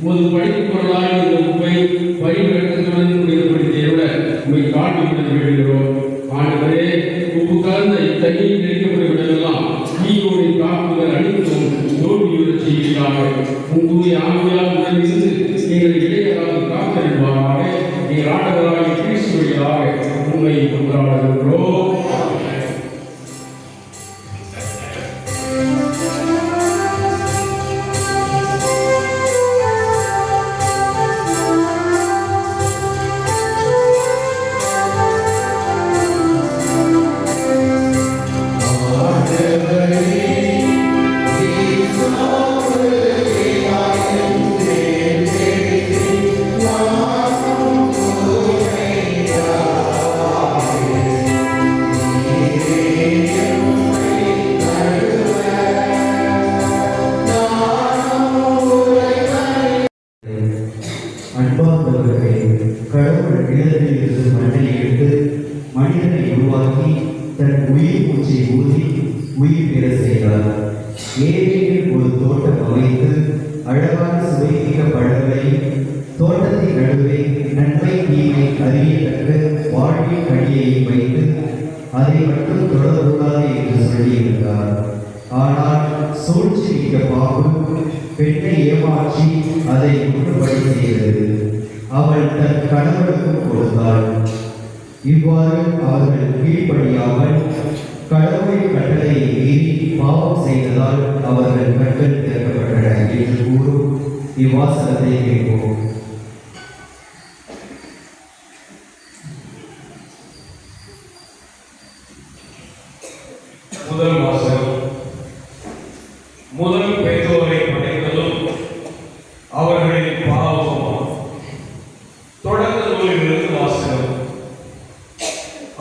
ஒரு படிக்கும் பொருளாக இந்த உண்மை வழிநடத்துவதை விட உண்மை காண்பிக்க வேண்டுகிறோம். ஆண்டவரே, உப்பு கலந்த இத்தகைய நெருக்கப்படுவதெல்லாம் நீங்களுடைய காப்புகள் அனைத்தும் நோக்கியுள்ள செய்கிறாங்க. உங்களுடைய ஆமையால் உடனிருந்து நீங்கள் இடையராக காத்தறிவாராக நீங்கள் ஆண்டவராக கிறிஸ்துவையாக உண்மை கொண்டாடுகிறோம். அன்பார்ந்தவர்களே, கடவுள் நிலத்திலிருந்து மண்ணை எடுத்து மனிதனை உருவாக்கி தன் உயிர் மூச்சை ஊதி உயிர் பெற செய்தார். ஏரியில் ஒரு தோட்டம் அமைத்து அழகான சுவைமிக்க பழங்களை தோட்டத்தின் நடுவே நன்மை தீமை அறியத்தக்க வாழ்வின் கடியை வைத்து அதை மட்டும் தொடரக்கூடாது என்று சொல்லியிருந்தார். ஆனால் சூழ்ச்சி மிக்க பாம்பு பெண்ணை ஏமாற்றி அதை முற்றும்படி செய்தது. அவள் தன் கணவனுக்கும் கொடுத்தாள். இவ்வாறு அவர்கள் கீழ்ப்படியாமல் கடவுளின் கட்டளையை மீறி பாவம் செய்ததால் அவர்கள் கண்கள் திறக்கப்பட்டன என்று கூறும் இவ்வாசகத்தை கேட்போம். முதல் வாசகம். முதல் பெற்றோரை படைத்ததும் அவர்களின் பாவமும். தொடக்க நூலிலிருந்து வாசகம்.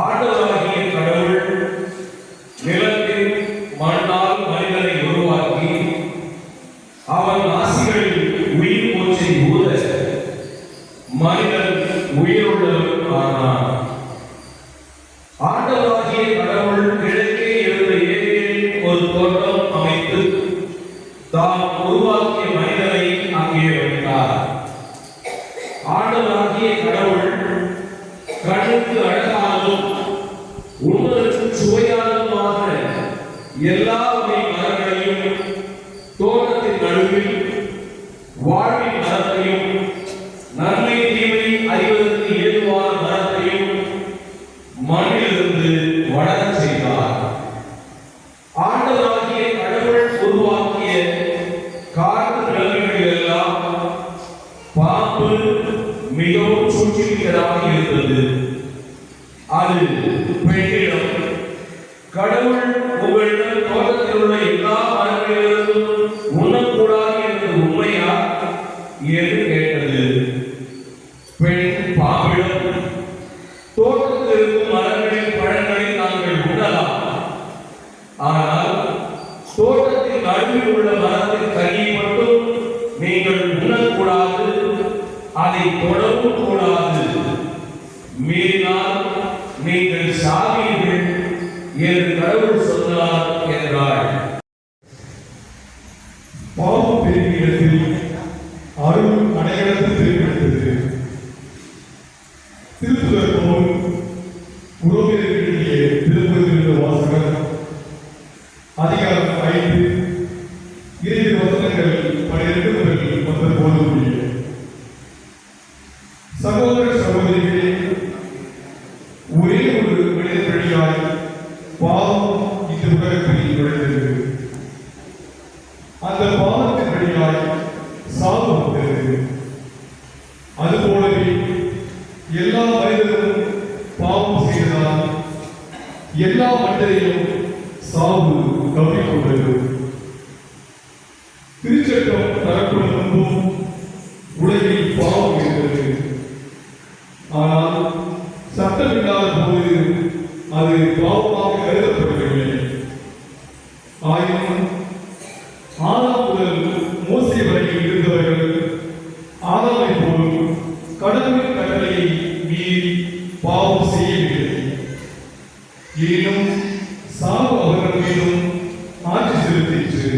ஆண்டவராகிய கடவுள் நிலத்தில் மண்ணால் மனிதனை உருவாக்கி அவன் நாசிகளில் உயிர் மூச்சை ஊத மனிதன் உயிருள்ளவன் ஆனான். ஆண்டவராகிய கடவுள் கிழக்கே இருந்த ஏரியில் ஒரு தோட்டம் அமைத்து தாம் உருவாக்கிய மனிதனை அங்கே வைத்தார். ஆண்டவராகிய கடவுள் கண்ணுக்கு அழகானதும் உணவுக்கு சுவையானதுமான எல்லா வகை மரங்களையும் தோட்டத்தின் நடுவில் வாழ்வின் மரத்தையும் நன்மை தீமை அறிவதற்கு ஏதுவான மரத்தையும் மண்ணிலிருந்து வளரச் செய்தார். ஆண்டவராகிய கடவுள் உருவாக்கிய காட்டு விலங்குகள் எல்லாம் பாம்பு மிகவும் சூழ்ச்சிமிக்கதாக இருந்தது. அது பெண்ணிடம், கடவுள் உங்களிடம் தோட்டத்தில் உள்ள எல்லா மரங்களிலிருந்தும் உண்ணக்கூடாது என்பது உண்மையா என்று கேட்டது. பெண் பாம்பிடம், தோட்டத்தில் இருக்கும் மரங்களின் பழங்களை நாங்கள் உண்ணலாம், ஆனால் நடுவில் உள்ள மரத்தின் கனியை மட்டும் நீங்கள் உண்ணக்கூடாது, அதை தொடவும் கூடாது, மீறினால் நீங்கள் சாவீர்கள் என்று கடவுள் சொன்னார் என்றார். பாவம் பெருகிய இடத்தில் அருள் அடையாளத்தை தெரிவித்தது. திருத்துதர் பவுல் உரோமையர்களுடைய திருமுகத்திலுள்ள வாசகர் அதிகாரம் 5 20 வசனங்கள் 12 முதல் 19 முடிய. சகோதர சகோதரிகளே, ஒரே ஒரு மனிதன் வழியாய் பாவம் இந்த உலகத்தில் நுழைந்தது. அந்த பாவத்தின் வழியாய் சாவு வந்தது. அதுபோலவே எல்லா மனிதரும் பாவம் செய்ததால் எல்லா மனிதரையும் சாவு கவ்விக்கொண்டது. திருச்சட்டம் தரப்படும் முன்பும் உலகில் பாவம் இருந்தது. ஆனால் சட்டம் இல்லாத போது அது பாவமாக கருதப்படவில்லை. ஆயினும் ஆதாம் முதல் மோசே வரையில் இருந்தவர்கள் ஆதாமை போலும் கடவுளின் கட்டளையை மீறி பாவம் செய்யவில்லை. எனினும் சாவு அவர்கள் மீதும் ஆட்சி செலுத்திற்று.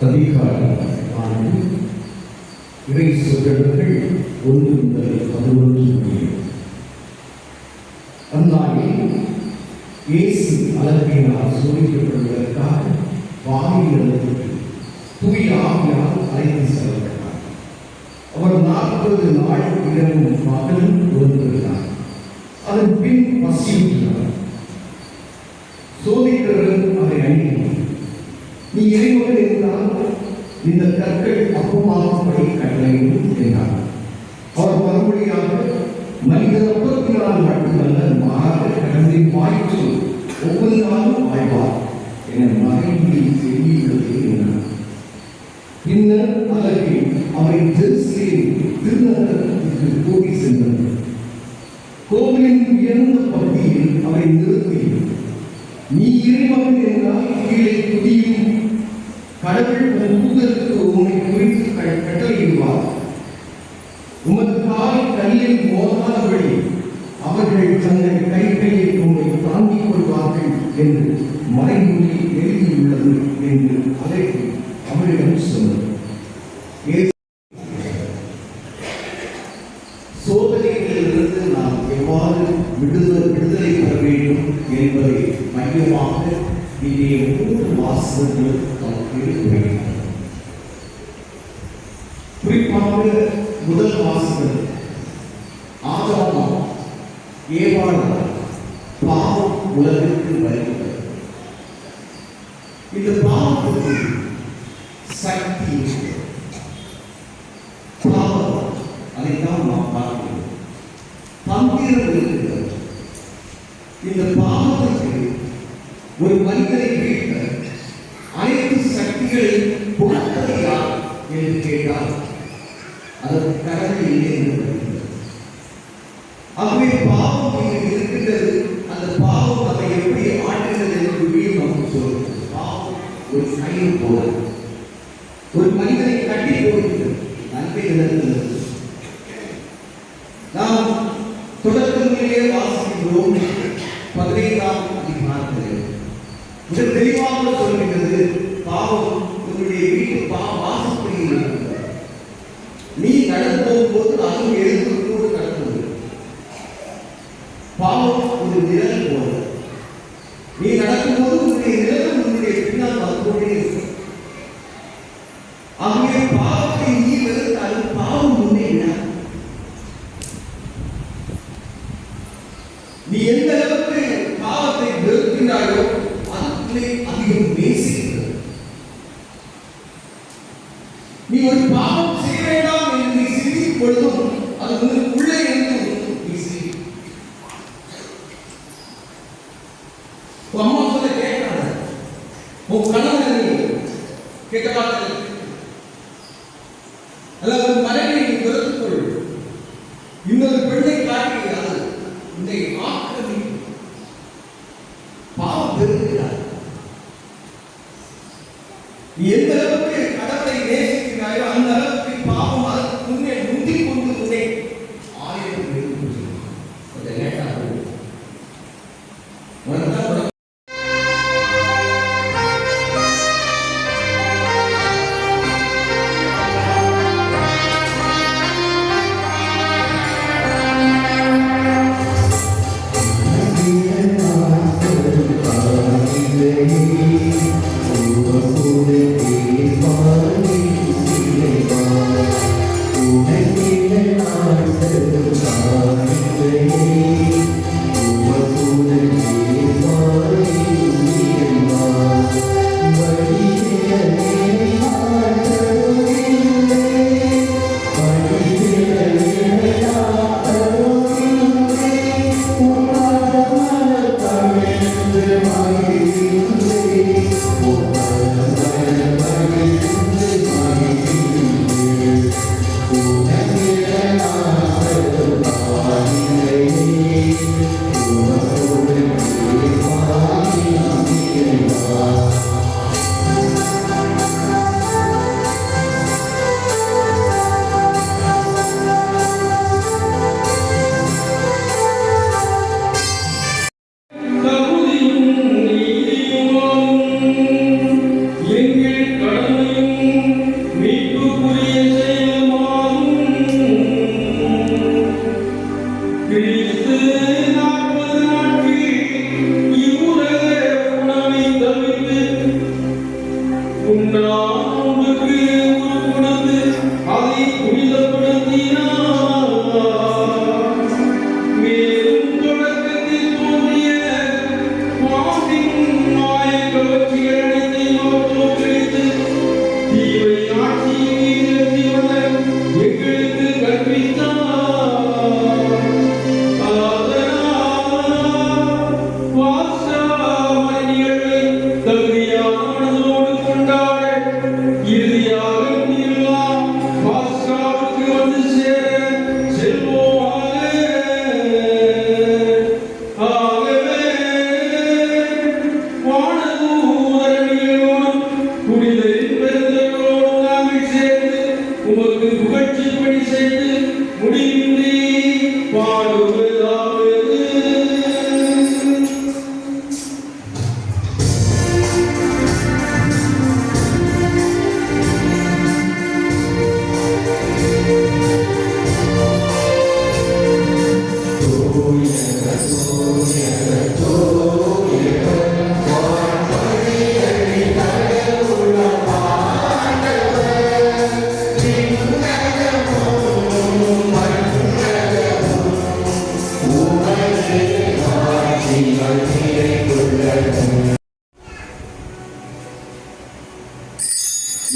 அதிகாரம் 4 இறை சொற்றொடர்கள் 1 முதல் 11 முடிய. அந்நாளில் இயேசு அலப்பினால் சோதிக்கப்படுவதற்காக வானிலிருந்து தூய ஆவியால் அழைத்து செல்லப்பட்டார். அவர் 40 நாள் இரவும் பகலும் ஒன்றிருந்தார். அதன் பின் பசியுற்றார். சோதிக்கிறவன் அதை அணுகினார். நீ இறைவன் என்றால் இந்த கற்கள் அப்பமாகும்படி கட்டளையிடும் என்றார். அவர் மறுபடியாக மனிதர் அப்பத்தினால் மட்டுமல்ல, மாறாக கடவுளின் வாய்ச்சொல் ஒவ்வொரு நாளும் வாழ்வார் என மறைமொழியில் சொல்லியுள்ளது என்றார். பின்னர் அலகில் அவரை ஜெருசலேம் திருநகரத்திற்கு கூட்டி சென்றார். கோவிலின் உயர்ந்த பகுதியில் அவரை நிறுத்தி, நீ இறைவன் என்றால் கீழே குடியும் கடவுள் உன் தூதருக்கு உன்னை குறித்து கட்டளையிடுவார். உமது கால் கல்லில் மோதாதபடி அவர்கள் தங்கள் கைகளை உன்னை தாங்கிக் கொள்வார்கள் என்று மறைமொழியில் எழுதியுள்ளது என்று அழைத்து அவரிடம் சொன்னார். சோதனைகளிலிருந்து நாம் எவ்வாறு விடுதலை பெற வேண்டும் என்பதை மையமாக இங்கே 3 வாசகங்கள் நமக்கு எடுத்துரைக்கின்றன. குறிப்பாக முதல் வாசகம் ஆதாம் ஏவாள் பாவம் உலகிற்கு வருகிறது. இந்த பாவத்துக்கு சக்தி இருக்கிறது. பாவம் அதைத்தான் நாம் பார்க்கிறோம். தந்திரம் இருக்கிறது. இந்த பாவத்துக்கு ஒரு மனிதனை வீழ்த்த அனைத்து சக்திகளை கொடுத்தது யார் என்று கேட்டால் அதற்கு கடவுள் இல்லை என்று வருகிறது. ஆகவே பாவம் இங்கு இருக்கின்றது. அந்த பாவம் அதை எப்படி ஆற்றுகிறது என்று நமக்கு சொல்கிறது. பாவம் ஒரு கயிறு போல ஒரு மனிதனை கட்டி போடுகிறது. நன்மை நிலத்திலிருந்து நாம் தொடக்கத்திலேயே வாசிக்கிறோம். 15ஆம் அதிகாரத்தில் மிக தெளிவாக சொல்கின்றது, பாவம் உன்னுடைய வீட்டு வாசப்படியில் இருக்கிறது. நீ நடந்து போகும்போது அதுவும் எழுந்து கடந்தது. பாவம் ஒரு நிழல் போல. நீ நடக்கும்போது உன்னுடைய நிழல் உன்னுடைய பின்னால் வந்து இருக்கும். ஆகவே பாவத்தை நீ வெறுத்தாலும் பாவம் முன்னே நீ எந்த அளவுக்கு பாவத்தை வெறுக்கின்றாயோ அதுக்குள்ளே அதிகம் நேசிக்கிறது. நீ ஒரு பாவம் செய்ய வேண்டாம் என்று நீ சிந்திக்கும் பொழுதும் அது உள்ளே இருந்து நீ செய்ய. அம்மா சொல்ல கேட்கிறாங்க, உன் கணவனை நீ கேட்க பார்த்து அல்ல உன் மனைவி நீ வெறுத்துக்கொள். இன்னொரு பெண்ணை காட்டுகிறார் உன்னை ஆக்கிரமி பாவம் பெறுகிறார். நீ எந்த அளவுக்கு கடவுளை நேசிக்கிறாயோ அந்த அளவுக்கு பாவம் அதற்கு முன்னே முந்திக் கொண்டு உன்னை ஆயிரம் கொஞ்சம் லேட்டாக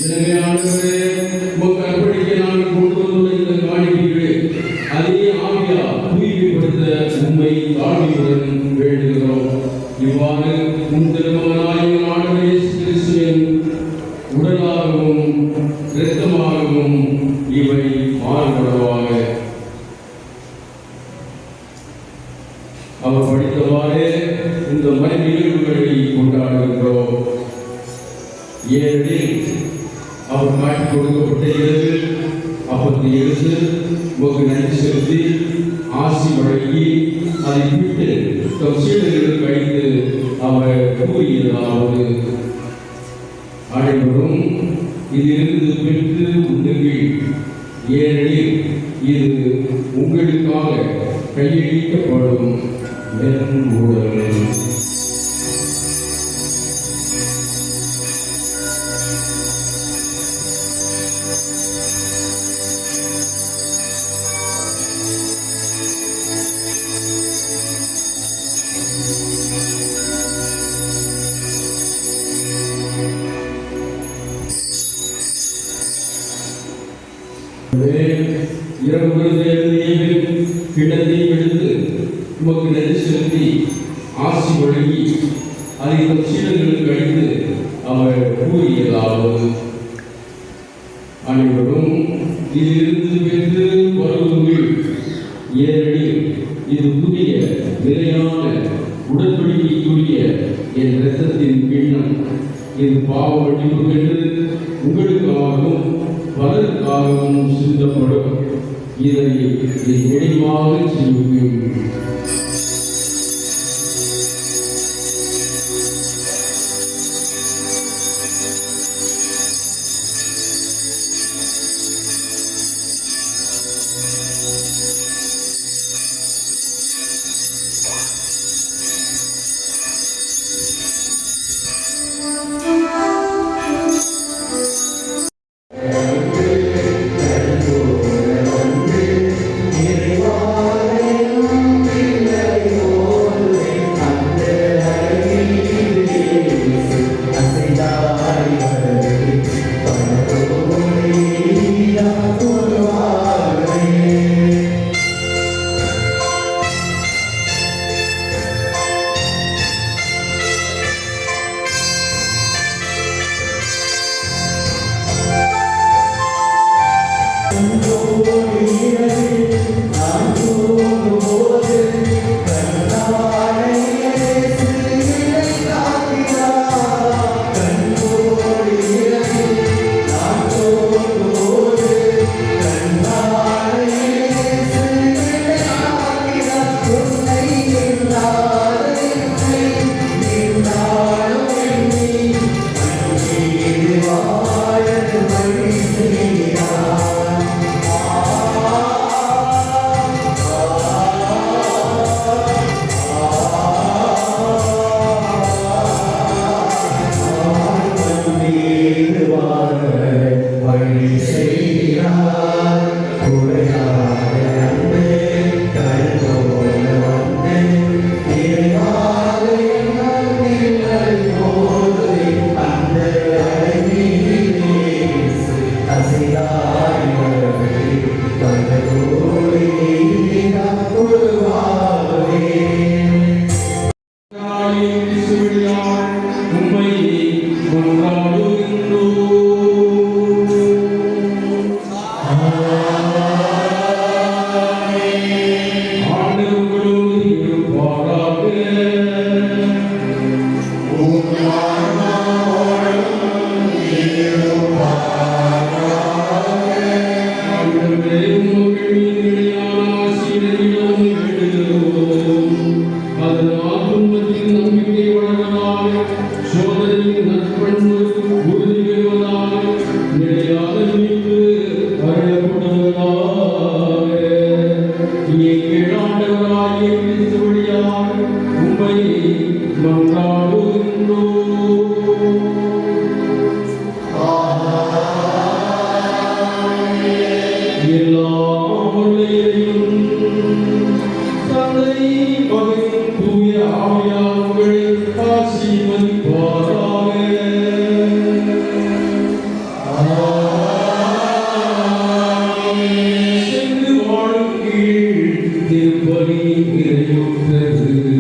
எனவே ஆண்டவரே, உமக்கு அர்ப்பணிக்க நாங்கள் கொண்டு வந்துள்ள இந்த காணிக்கைகளை அதே ஆவியால் தூய்மைப்படுத்த உம்மை தாழ்மையுடன் வேண்டுகிறோம். இவ்வாறு உம் திருமகனாகிய ஆண்டவர் இயேசு கிறிஸ்துவின் உடலாகவும் இரத்தமாகவும் இவை மாறுபடுவாக. அவர் படித்தவாறே இந்த மறை நிகழ்வுகளை கொண்டாடுகின்றோம். ஏனெனில் அவர் காட்டிக் கொடுக்கப்பட்ட இரவில் அப்பத்தை எடுத்து உமக்கு நன்றி செலுத்தி ஆசி வழங்கி அதை விட்டு தம் சீடர்களுக்கு அளித்து அவர் கூறியதாவது, அனைவரும் இதிலிருந்து பெற்று உண்ணுங்கள், ஏனெனில் இது உங்களுக்காக கையளிக்கப்படும் என் உடல். ஆண்டவரே, இரவு விருந்தில் கிண்ணத்தை எடுத்து உமக்கு நன்றி செலுத்தி ஆசி வழங்கி அதை தம் சீடர்களுக்கு அளித்து அவர் கூறியதாவது: அனைவரும் இதிலிருந்து பெற்று வருவீர்கள். ஏனெனில் இது புதிய நிலையான உடன்படிக்கைக்குரிய என் இரத்தத்தின் கிண்ணம். இது பாவ மன்னிப்புக்கென்று உங்களுக்காகவும் பலருக்காகவும் சிந்தப்படும். இதை நினைவாக செய்யுங்கள். திருப்பலி நிறைவுற்றது.